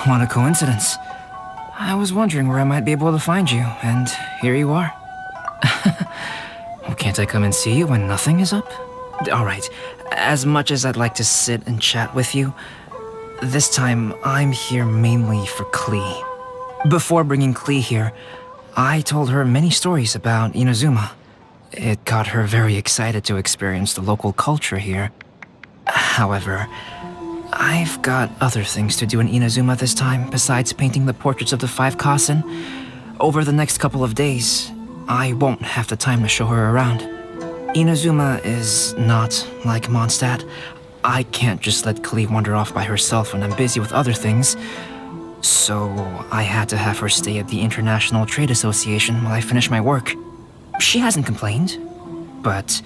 What a coincidence. I was wondering where I might be able to find you, and here you are. Well, can't I come and see you when nothing is up? Alright, as much as I'd like to sit and chat with you, this time I'm here mainly for Klee. Before bringing Klee here, I told her many stories about Inazuma. It got her very excited to experience the local culture here. However, I've got other things to do in Inazuma this time besides painting the portraits of the 5 Kasen. Over the next couple of days, I won't have the time to show her around. Inazuma is not like Mondstadt. I can't just let Klee wander off by herself when I'm busy with other things. So I had to have her stay at the International Trade Association while I finish my work. She hasn't complained, but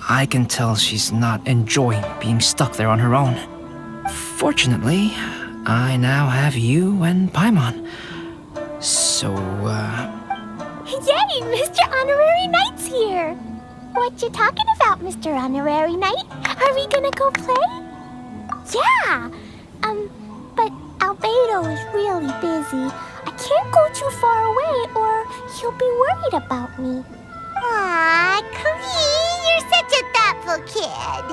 I can tell she's not enjoying being stuck there on her own. Fortunately, I now have you and Paimon. So, Yay! Mr. Honorary Knight's here! What you talking about, Mr. Honorary Knight? Are we gonna go play? Yeah! But Albedo is really busy. I can't go too far away or he'll be worried about me. Aw, Klee, you're such a thoughtful kid.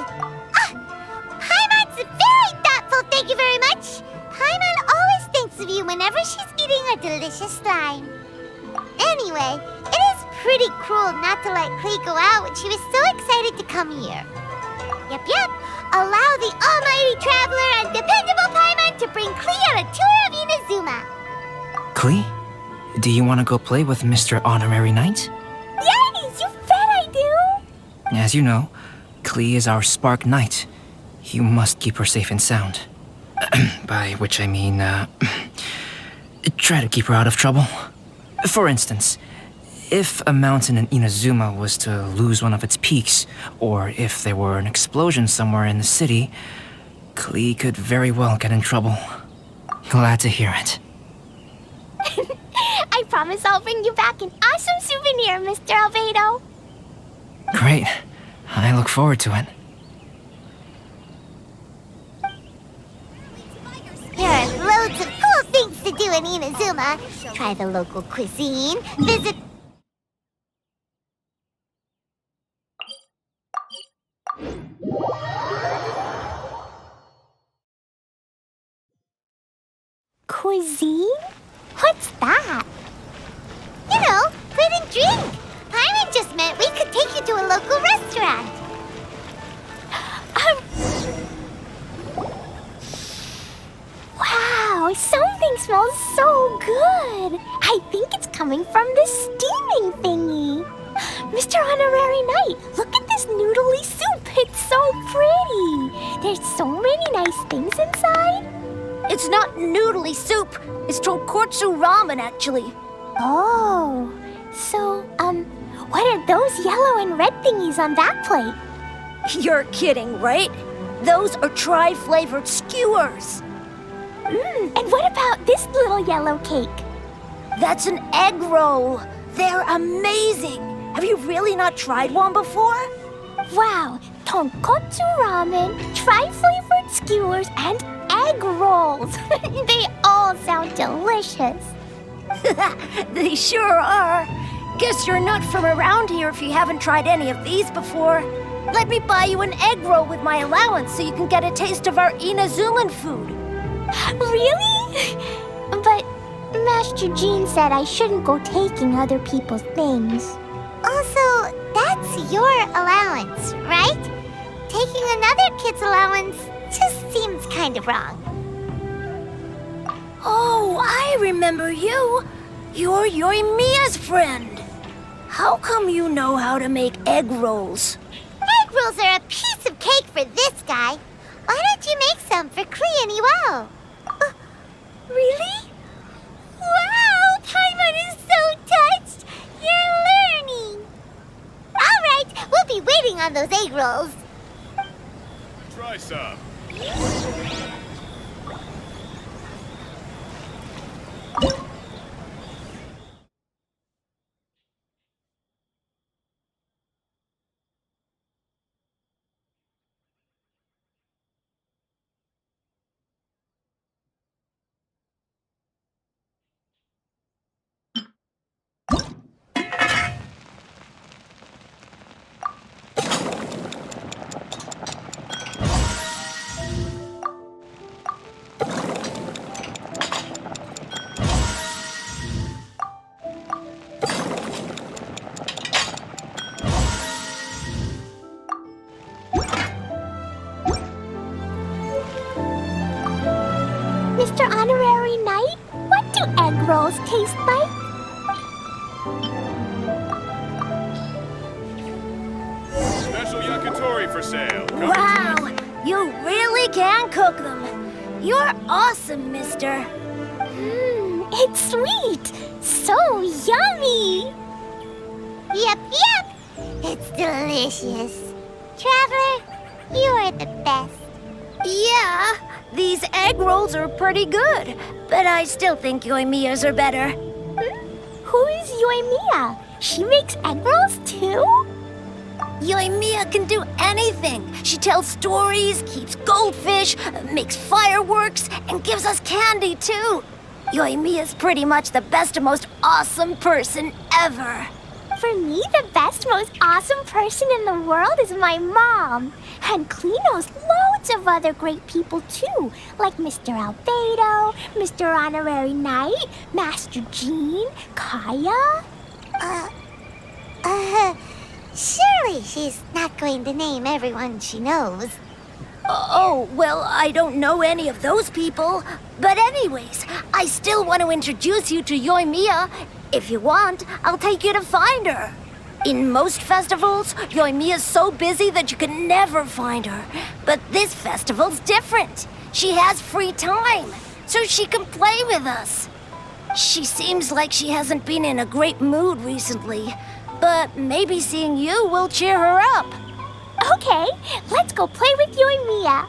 Paimon's very thoughtful, thank you very much. Paimon always thinks of you whenever she's eating a delicious slime. Anyway, it is pretty cruel not to let Klee go out when she was so excited to come here. Yep. Allow the almighty traveler and dependable Paimon to bring Klee on a tour of Inazuma. Klee, do you want to go play with Mr. Honorary Knight? Yay! You bet I do! As you know, Klee is our Spark Knight. You must keep her safe and sound. By which I mean, try to keep her out of trouble. For instance, if a mountain in Inazuma was to lose one of its peaks, or if there were an explosion somewhere in the city, Klee could very well get in trouble. Glad to hear it. I promise I'll bring you back an awesome souvenir, Mr. Albedo. Great. I look forward to it. There are loads of cool things to do in Inazuma. Try the local cuisine, visit... Cuisine? What's that? You know, food and drink. Paimon just meant we could take you to a local restaurant. Wow, something smells so good. I think it's coming from the steaming thingy. Mr. Honorary Knight, look at this noodly soup. It's so pretty. There's so many nice things inside. It's not noodly soup. It's tonkotsu ramen, actually. Oh, so, what are those yellow and red thingies on that plate? You're kidding, right? Those are tri-flavored skewers. And what about this little yellow cake? That's an egg roll. They're amazing. Have you really not tried one before? Wow, tonkotsu ramen, tri-flavored skewers, and egg rolls. They all sound delicious. They sure are. Guess you're not from around here if you haven't tried any of these before. Let me buy you an egg roll with my allowance so you can get a taste of our Inazuman food. Really? But Master Jean said I shouldn't go taking other people's things. Also, that's your allowance, right? Taking another kid's allowance just seems kind of wrong. Oh, I remember you. You're Yoimiya's friend. How come you know how to make egg rolls? Egg rolls are a piece of cake for this guy. Why don't you make some for Klee and Iwao? Really? Wow, Paimon is so touched! You're learning! Alright, we'll be waiting on those egg rolls. Try some. Mr. Honorary Knight, what do egg rolls taste like? Special yakitori for sale. Come Wow, you really can cook them. You're awesome, mister. It's sweet. So yummy. Yep. It's delicious. Traveler, you are the best. Yeah, these egg rolls are pretty good, but I still think Yoimiya's are better. Who is Yoimiya? She makes egg rolls too? Yoimiya can do anything. She tells stories, keeps goldfish, makes fireworks, and gives us candy too. Yoimiya's pretty much the best and most awesome person ever. For me, the best, most awesome person in the world is my mom. And Klee knows loads of other great people too, like Mr. Albedo, Mr. Honorary Knight, Master Jean, Kaya. Surely she's not going to name everyone she knows. Oh, well, I don't know any of those people. But anyways, I still want to introduce you to Yoimiya. If you want, I'll take you to find her. In most festivals, Yoimiya's so busy that you can never find her. But this festival's different. She has free time, so she can play with us. She seems like she hasn't been in a great mood recently, but maybe seeing you will cheer her up. Okay, let's go play with Yoimiya.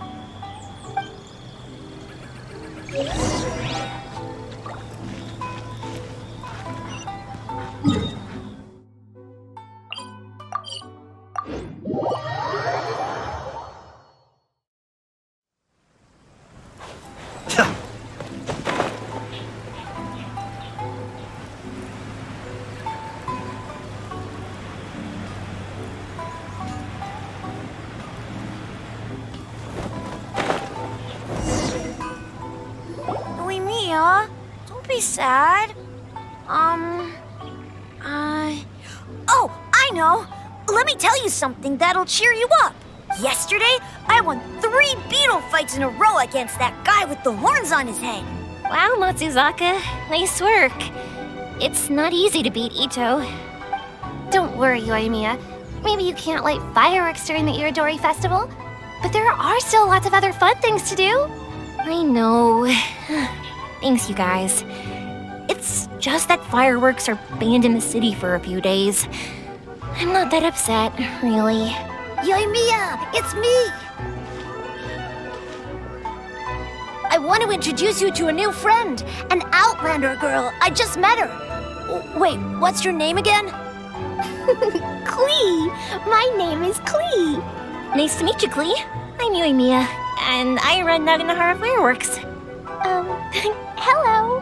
Yoimiya, don't be sad. Oh, I know. Let me tell you something that'll cheer you up. Yesterday, I won 3 beetle fights in a row against that guy with the horns on his head. Wow, Matsuzaka. Nice work. It's not easy to beat Ito. Don't worry, Yoimiya. Maybe you can't light fireworks during the Irodori festival, but there are still lots of other fun things to do. I know. Thanks, you guys. It's just that fireworks are banned in the city for a few days. I'm not that upset, really. Yoimiya, it's me! I want to introduce you to a new friend, an Outlander girl. I just met her. Wait, what's your name again? Klee. My name is Klee. Nice to meet you, Klee. I'm Yoimiya, and I run Naganahara Fireworks. Hello.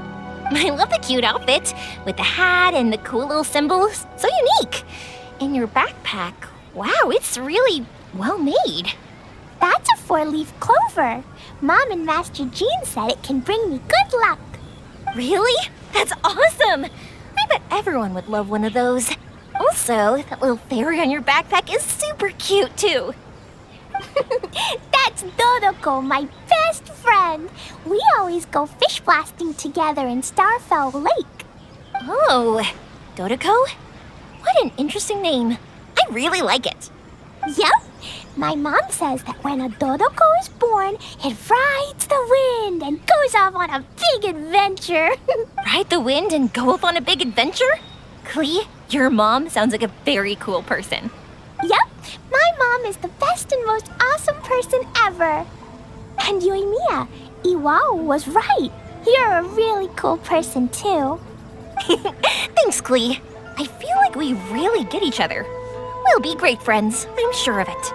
I love the cute outfit, with the hat and the cool little symbols. So unique. And your backpack, wow, it's really well made. That's a 4-leaf clover. Mom and Master Jean said it can bring me good luck. Really? That's awesome! I bet everyone would love one of those. Also, that little fairy on your backpack is super cute, too. That's Dodoko, my best friend. We always go fish blasting together in Starfell Lake. Oh, Dodoko? What an interesting name. I really like it. Yep. My mom says that when a Dodoko is born, it rides the wind and goes off on a big adventure. Ride the wind and go off on a big adventure? Klee, your mom sounds like a very cool person. Yep. My mom is the best and most awesome person ever. And Yoimiya, Iwao was right. You're a really cool person, too. Thanks, Klee. I feel like we really get each other. We'll be great friends, I'm sure of it.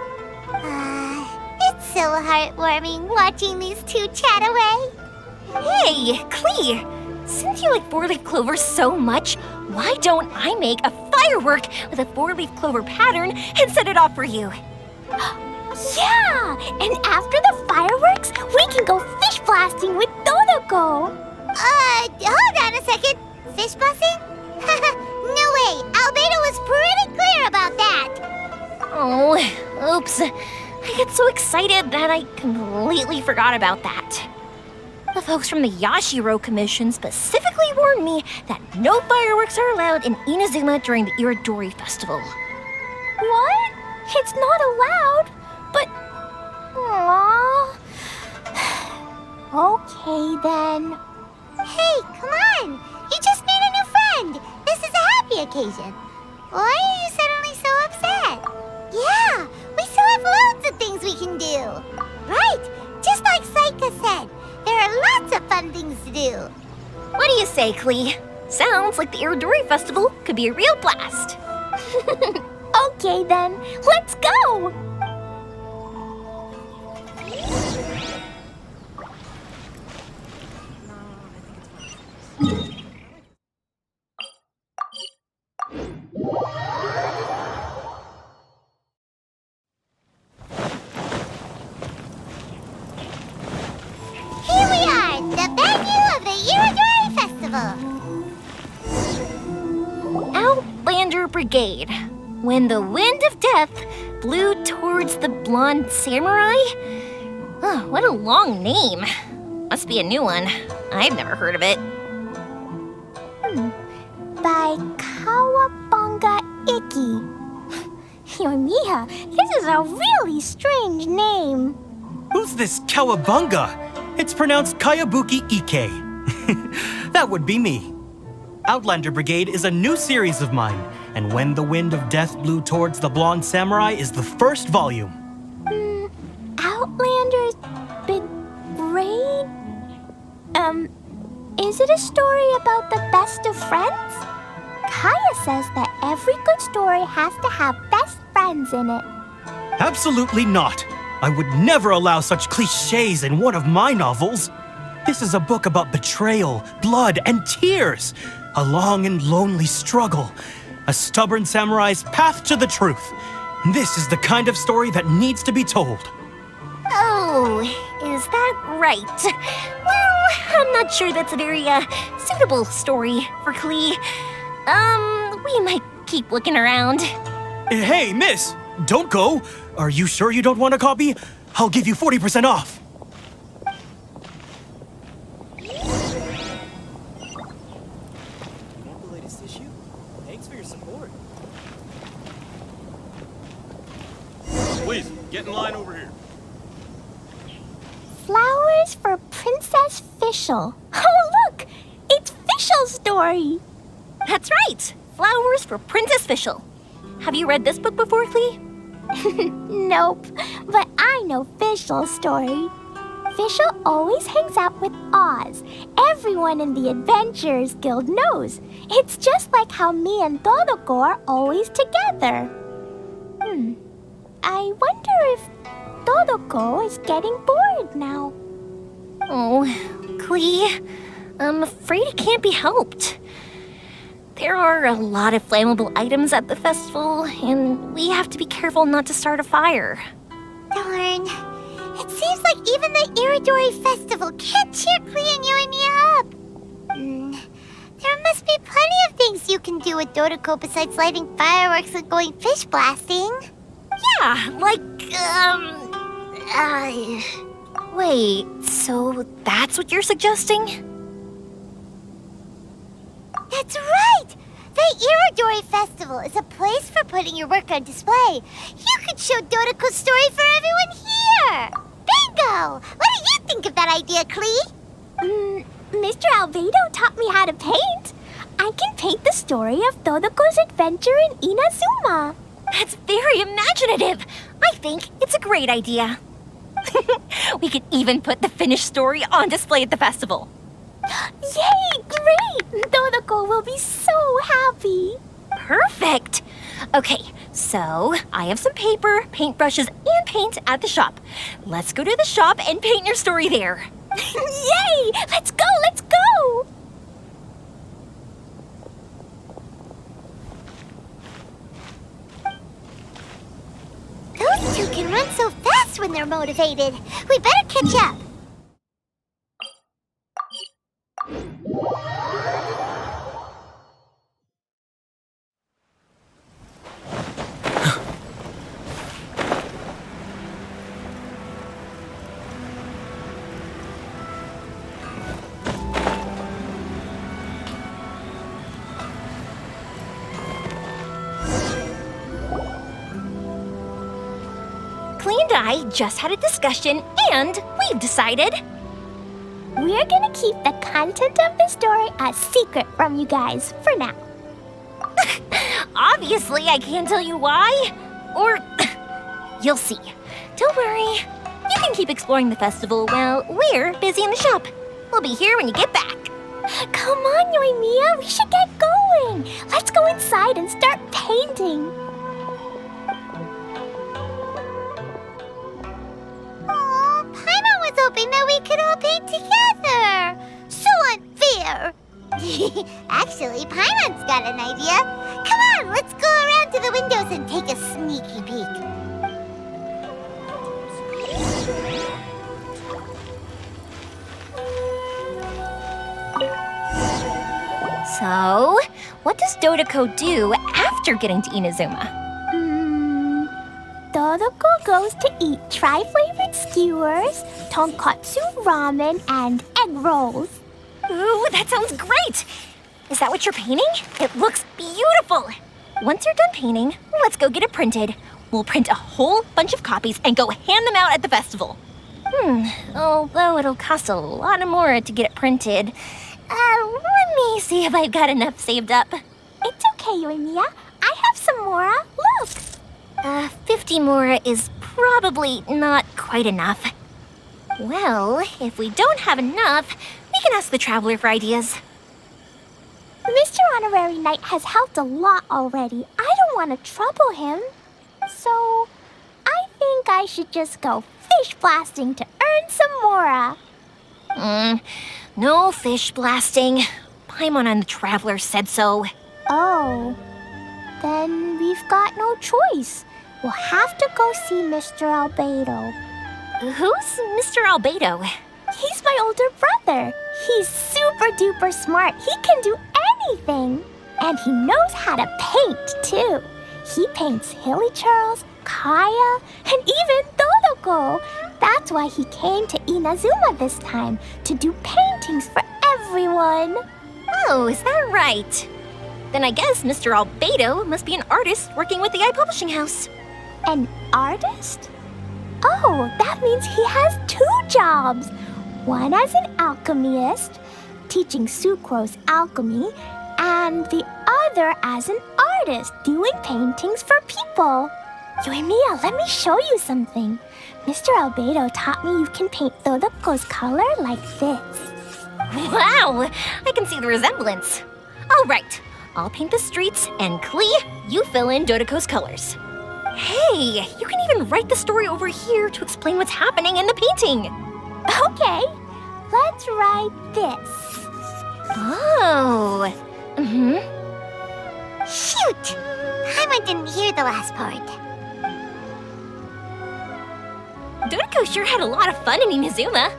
It's so heartwarming watching these two chat away. Hey, Klee! Since you like 4-leaf clover so much, why don't I make a firework with a 4-leaf clover pattern and set it off for you? Yeah! And after the fireworks, we can go fish blasting with Dodoko. Hold on a second. Fish busting? No way. Albedo was pretty clear about that. Oh, oops. I get so excited that I completely forgot about that. The folks from the Yashiro Commission specifically warned me that no fireworks are allowed in Inazuma during the Irodori Festival. What? It's not allowed? But... Aww. Okay, then. Hey, come on! You just made a new friend! This is a happy occasion. Why are you suddenly so upset? Yeah, we still have loads of things we can do. Right, just like Saika said, there are lots of fun things to do. What do you say, Klee? Sounds like the Irodori Festival could be a real blast. Okay, then. Let's go! Here we are, the venue of the Irodori Festival. Outlander Brigade. When the wind of death blew towards the blonde samurai? Oh, what a long name. Must be a new one. I've never heard of it. By Kawabunga Iki. Yoimiya, this is a really strange name. Who's this Kawabunga? It's pronounced Kayabuki Ike. That would be me. Outlander Brigade is a new series of mine, and When the Wind of Death Blew Towards the Blonde Samurai is the first volume. Outlander's Brigade? Is it a story about the best of friends? Kaya says that every good story has to have best friends in it. Absolutely not. I would never allow such cliches in one of my novels. This is a book about betrayal, blood, and tears. A long and lonely struggle. A stubborn samurai's path to the truth. This is the kind of story that needs to be told. Oh, is that right? Well, I'm not sure that's a very, suitable story for Klee. We might keep looking around. Hey, miss! Don't go! Are you sure you don't want a copy? I'll give you 40% off! Want the latest issue? Thanks for your support. Please, get in line over here. Flowers for Princess Fischl. Oh, look! It's Fischl's story! That's right! Flowers for Princess Fischl. Have you read this book before, Klee? Nope, but I know Fischl's story. Fischl always hangs out with Oz. Everyone in the Adventurers Guild knows. It's just like how me and Todoko are always together. I wonder if Todoko is getting bored now. Oh, Klee, I'm afraid it can't be helped. There are a lot of flammable items at the festival, and we have to be careful not to start a fire. Darn. It seems like even the Irodori Festival can't cheer Klee and Yoimiya up. There must be plenty of things you can do with Dodoko besides lighting fireworks and going fish blasting. Yeah, like, Wait, so that's what you're suggesting? That's right! The Irodori Festival is a place for putting your work on display. You could show Dodoko's story for everyone here! Bingo! What do you think of that idea, Klee? Mr. Albedo taught me how to paint. I can paint the story of Dodoko's adventure in Inazuma. That's very imaginative. I think it's a great idea. We could even put the finished story on display at the festival. Yay! Great! Dodoko will be so happy. Perfect. Okay, so I have some paper, paintbrushes, and paint at the shop. Let's go to the shop and paint your story there. Yay! Let's go! Let's go! Those two can run so fast when they're motivated. We better catch up. I just had a discussion, and we've decided... We're gonna keep the content of the story a secret from you guys for now. Obviously, I can't tell you why. Or... you'll see. Don't worry. You can keep exploring the festival while we're busy in the shop. We'll be here when you get back. Come on, Yoimiya, we should get going. Let's go inside and start painting. Oh, Paimon was hoping that we could all paint together. So unfair. Actually, Paimon's got an idea. Come on, let's go around to the windows and take a sneaky peek. So, what does Dodoko do after getting to Inazuma? Dodoko goes to eat tri-flavored skewers, tonkatsu ramen, and egg rolls. Ooh, that sounds great! Is that what you're painting? It looks beautiful! Once you're done painting, let's go get it printed. We'll print a whole bunch of copies and go hand them out at the festival. Although it'll cost a lot more to get it printed. Let me see if I've got enough saved up. It's okay, Yoimiya. I have some more. Look! 50 more is probably not quite enough. Well, if we don't have enough, we can ask the Traveler for ideas. Mr. Honorary Knight has helped a lot already. I don't want to trouble him. So, I think I should just go fish blasting to earn some more. No fish blasting. Paimon and the Traveler said so. Oh, then we've got no choice. We'll have to go see Mr. Albedo. Who's Mr. Albedo? He's my older brother. He's super duper smart. He can do anything. And he knows how to paint, too. He paints Hilly Charles, Kaya, and even Dodoko. That's why he came to Inazuma this time, to do paintings for everyone. Oh, is that right? Then I guess Mr. Albedo must be an artist working with the iPublishing House. An artist? Oh, that means he has 2 jobs. One as an alchemist, teaching Sucrose alchemy, and the other as an artist, doing paintings for people. Yoimiya, let me show you something. Mr. Albedo taught me you can paint Dodoko's color like this. Wow, I can see the resemblance. All right, I'll paint the streets, and Klee, you fill in Dodoko's colors. Hey, you can even write the story over here to explain what's happening in the painting. Okay, let's write this. Oh, Shoot! Paimon didn't hear the last part. Dodoko sure had a lot of fun in Inazuma.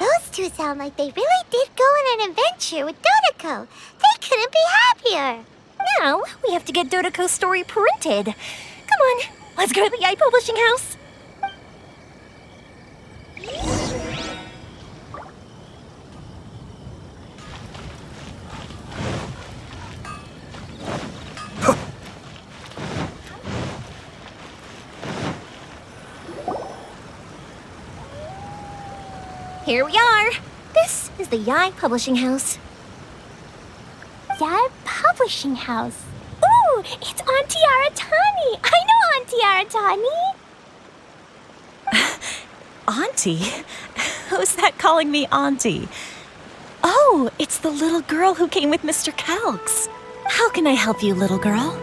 Those two sound like they really did go on an adventure with Dodoko. They couldn't be happier. Now, we have to get Dodoko's story printed. Come on, let's go to the iPublishing House. Here we are. This is the Yai Publishing House. Yai Publishing House. Ooh, it's Auntie Aratani. I know Auntie Aratani. Auntie? Who's that calling me Auntie? Oh, it's the little girl who came with Mr. Calx. How can I help you, little girl?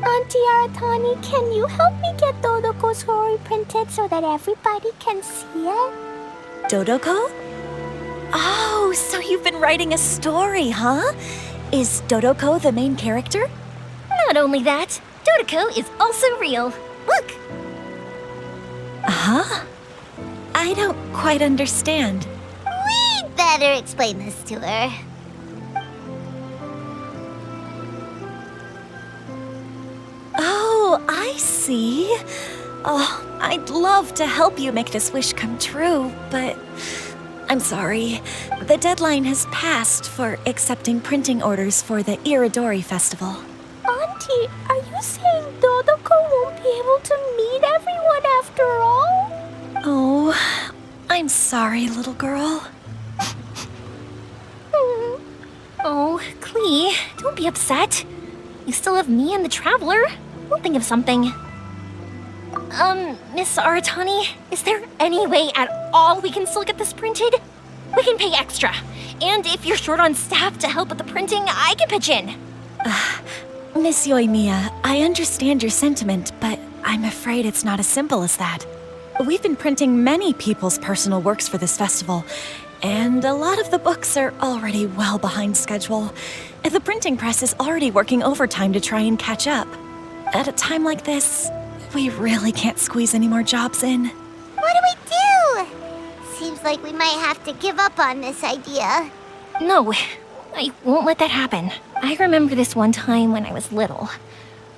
Auntie Aratani, can you help me get Dodoko's story printed so that everybody can see it? Dodoko? Oh, so you've been writing a story, huh? Is Dodoko the main character? Not only that, Dodoko is also real. Look! Huh? I don't quite understand. We'd better explain this to her. Oh, I see. Oh, I'd love to help you make this wish come true, but I'm sorry. The deadline has passed for accepting printing orders for the Irodori Festival. Auntie, are you you saying Dodoko won't be able to meet everyone after all? Oh, I'm sorry, little girl. Oh, Klee, don't be upset. You still have me and the Traveler. We'll think of something. Miss Aratani, is there any way at all we can still get this printed? We can pay extra. And if you're short on staff to help with the printing, I can pitch in. Miss Yoimiya, I understand your sentiment, but I'm afraid it's not as simple as that. We've been printing many people's personal works for this festival, and a lot of the books are already well behind schedule. The printing press is already working overtime to try and catch up. At a time like this, we really can't squeeze any more jobs in. What do we do? Seems like we might have to give up on this idea. No, I won't let that happen. I remember this one time when I was little.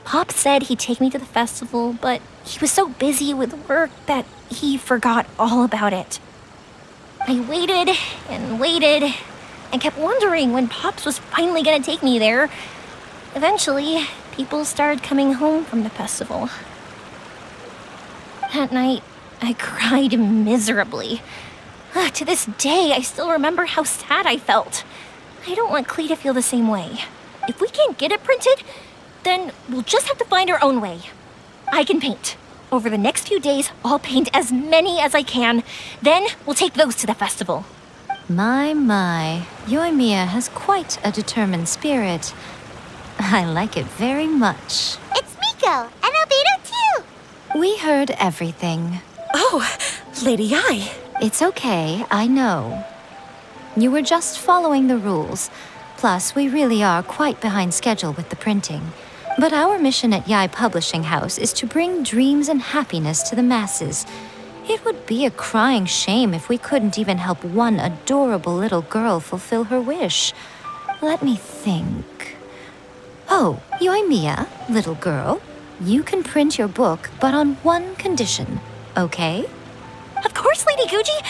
Pop said he'd take me to the festival, but he was so busy with work that he forgot all about it. I waited and kept wondering when Pops was finally gonna take me there. Eventually, people started coming home from the festival. That night, I cried miserably. To this day, I still remember how sad I felt. I don't want Klee to feel the same way. If we can't get it printed, then we'll just have to find our own way. I can paint. Over the next few days, I'll paint as many as I can. Then we'll take those to the festival. My. Yoimiya has quite a determined spirit. I like it very much. It's Miko and Albedo too. We heard everything. Oh, Lady Ai. It's okay, I know. You were just following the rules. Plus, we really are quite behind schedule with the printing. But our mission at Yae Publishing House is to bring dreams and happiness to the masses. It would be a crying shame if we couldn't even help one adorable little girl fulfill her wish. Let me think. Oh, Yoimiya, little girl, you can print your book, but on one condition, okay? Of course, Lady Guji.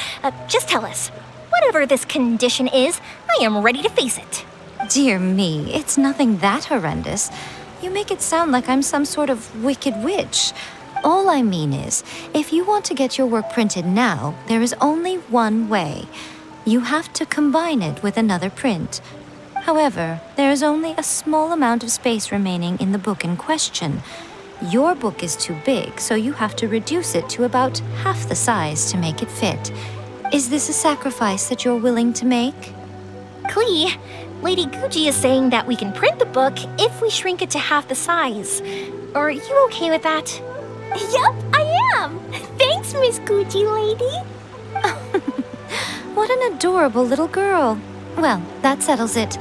Just tell us. Whatever this condition is, I am ready to face it. Dear me, it's nothing that horrendous. You make it sound like I'm some sort of wicked witch. All I mean is, if you want to get your work printed now, there is only one way. You have to combine it with another print. However, there is only a small amount of space remaining in the book in question. Your book is too big, so you have to reduce it to about half the size to make it fit. Is this a sacrifice that you're willing to make? Klee, Lady Guji is saying that we can print the book if we shrink it to half the size. Are you okay with that? Yup, I am. Thanks, Miss Gucci Lady. What an adorable little girl. Well, that settles it.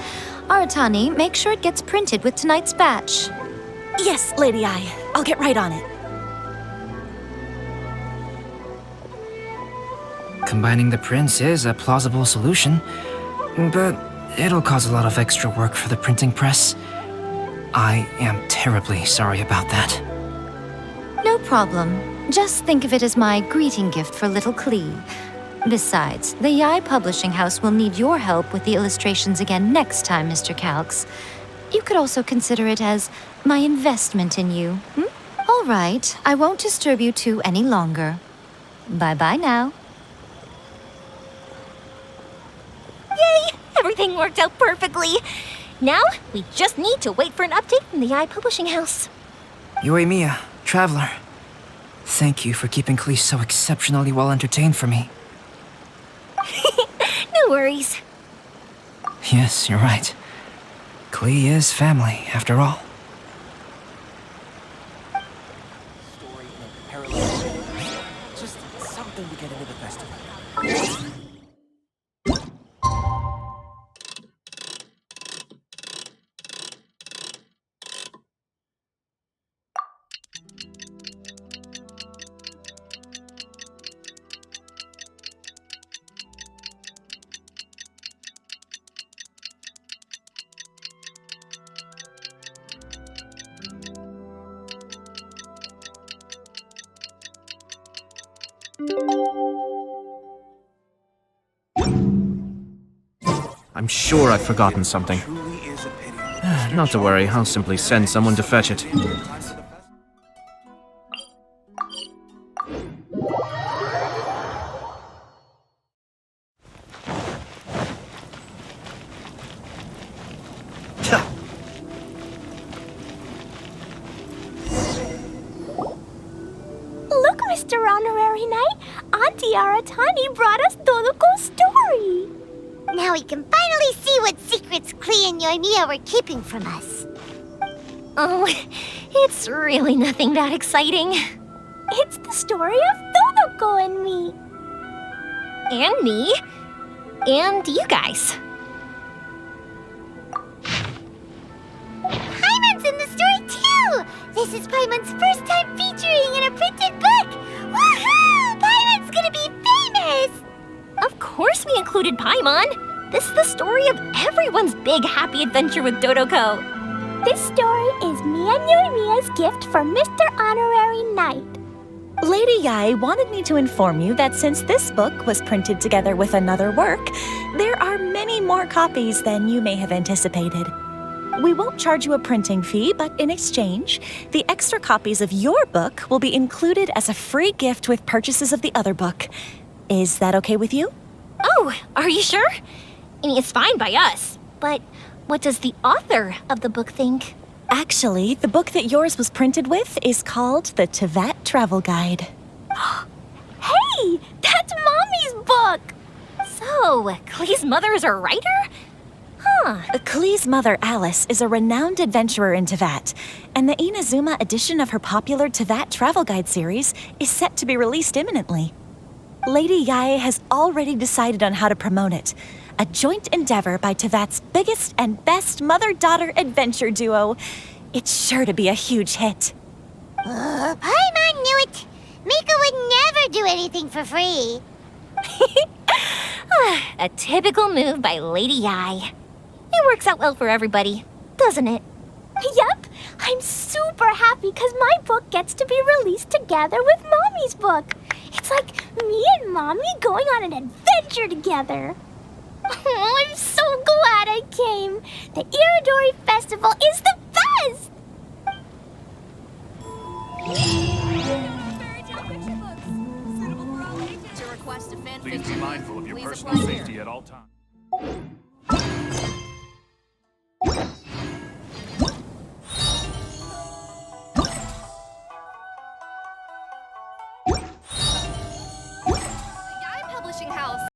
Aratani, make sure it gets printed with tonight's batch. Yes, Lady Ai. I'll get right on it. Combining the prints is a plausible solution, but it'll cause a lot of extra work for the printing press. I am terribly sorry about that. No problem. Just think of it as my greeting gift for little Klee. Besides, the Yae Publishing House will need your help with the illustrations again next time, Mr. Calx. You could also consider it as my investment in you. All right, I won't disturb you two any longer. Bye-bye now. Yay! Everything worked out perfectly. Now, we just need to wait for an update from the Yae Publishing House. Yoimiya, Traveler, thank you for keeping Klee so exceptionally well entertained for me. No worries. Yes, you're right. Klee is family, after all. Just something to get into the festival. I'm sure I've forgotten something. Truly is a pity. Not to worry, I'll simply send someone to fetch it. Look, Mr. Honorary Knight, Auntie Aratani brought us Dodoko's story. Now we can finally see what secrets Klee and Yoimiya were keeping from us. Oh, it's really nothing that exciting. It's the story of Dodoko and me. And me. And you guys. Paimon's in the story too! This is Paimon's first time featuring in a printed book! Woohoo! Paimon's gonna be famous! Of course we included Paimon. This is the story of everyone's big happy adventure with Dodoko. This story is me and Yoimiya's gift for Mr. Honorary Knight. Lady Yai wanted me to inform you that since this book was printed together with another work, there are many more copies than you may have anticipated. We won't charge you a printing fee, but in exchange, the extra copies of your book will be included as a free gift with purchases of the other book. Is that okay with you? Oh, are you sure? I mean, it's fine by us. But what does the author of the book think? Actually, the book that yours was printed with is called the Teyvat Travel Guide. Hey, that's Mommy's book! So, Klee's mother is a writer? Huh. Klee's mother, Alice, is a renowned adventurer in Teyvat, and the Inazuma edition of her popular Teyvat Travel Guide series is set to be released imminently. Lady Yai has already decided on how to promote it, a joint endeavor by Teyvat's biggest and best mother-daughter adventure duo. It's sure to be a huge hit. Paimon knew it! Mika would never do anything for free. A typical move by Lady Yai. It works out well for everybody, doesn't it? Yep, I'm super happy because my book gets to be released together with Mommy's book. It's like me and Mommy going on an adventure together. Oh, I'm so glad I came. The Irodori Festival is the best! Please be mindful of your personal safety at all times.